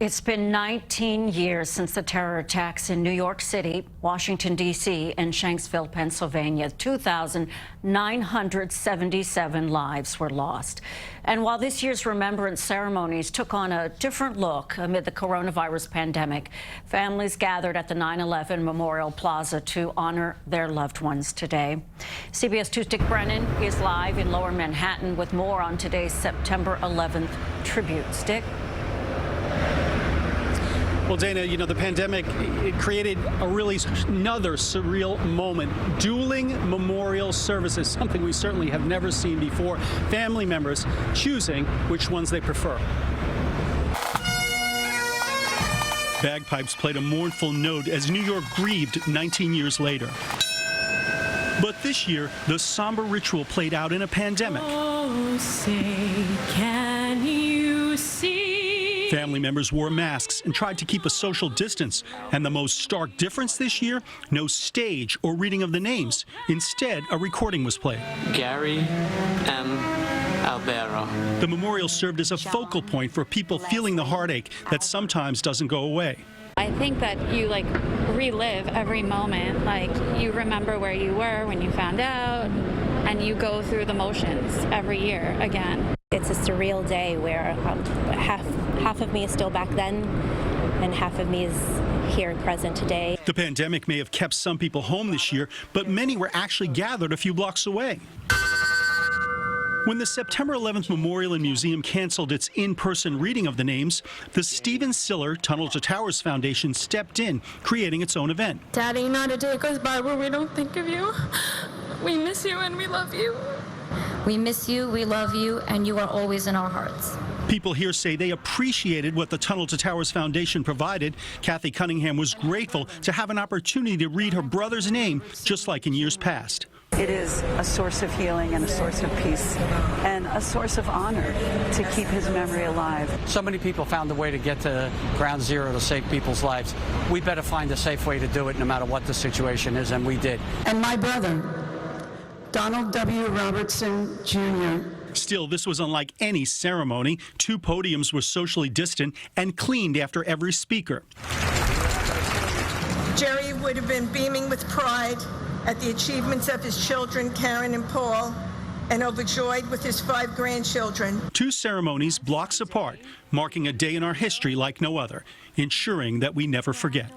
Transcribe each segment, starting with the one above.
It's been 19 years since the terror attacks in New York City, Washington, D.C., and Shanksville, Pennsylvania. 2,977 lives were lost. And while this year's remembrance ceremonies took on a different look amid the coronavirus pandemic, families gathered at the 9/11 Memorial Plaza to honor their loved ones today. CBS 2's Dick Brennan is live in Lower Manhattan with more on today's September 11th tributes. Dick? Well, Dana, you know, the pandemic, it created another surreal moment. Dueling memorial services, something we certainly have never seen before. Family members choosing which ones they prefer. Bagpipes played a mournful note as New York grieved 19 years later. But this year, the somber ritual played out in a pandemic. Oh, say, can you see? Family members wore masks and tried to keep a social distance. And the most stark difference this year, no stage or reading of the names. Instead, a recording was played. Gary M. Albero. The memorial served as a focal point for people feeling the heartache that sometimes doesn't go away. I think that you relive every moment. You remember where you were when you found out, and you go through the motions every year again. It's a surreal day where half of me is still back then and half of me is here present today. The pandemic may have kept some people home this year, but many were actually gathered a few blocks away. When the September 11th Memorial and Museum canceled its in-person reading of the names, the Stephen Siller Tunnel to Towers Foundation stepped in, creating its own event. Daddy, not a day goes by where we don't think of you. We miss you and we love you. We miss you, we love you, and you are always in our hearts. People here say they appreciated what the Tunnel to Towers Foundation provided. Kathy Cunningham was grateful to have an opportunity to read her brother's name, just like in years past. It is a source of healing and a source of peace and a source of honor to keep his memory alive. So many people found a way to get to ground zero to save people's lives. We better find a safe way to do it no matter what the situation is, and we did. And my brother, Donald W. Robertson, Jr. Still, this was unlike any ceremony. Two podiums were socially distant and cleaned after every speaker. Jerry would have been beaming with pride at the achievements of his children, Karen and Paul, and overjoyed with his 5 grandchildren. Two ceremonies blocks apart, marking a day in our history like no other, ensuring that we never forget.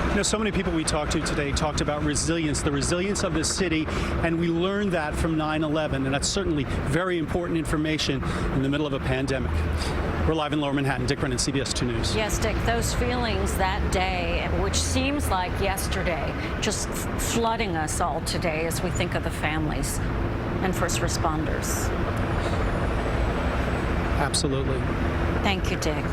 You know, so many people we talked to today talked about resilience, the resilience of this city, and we learned that from 9/11, and that's certainly very important information in the middle of a pandemic. We're live in Lower Manhattan. Dick Brennan, CBS 2 News. Yes, Dick, those feelings that day, which seems like yesterday, just flooding us all today as we think of the families and first responders. Absolutely. Thank you, Dick.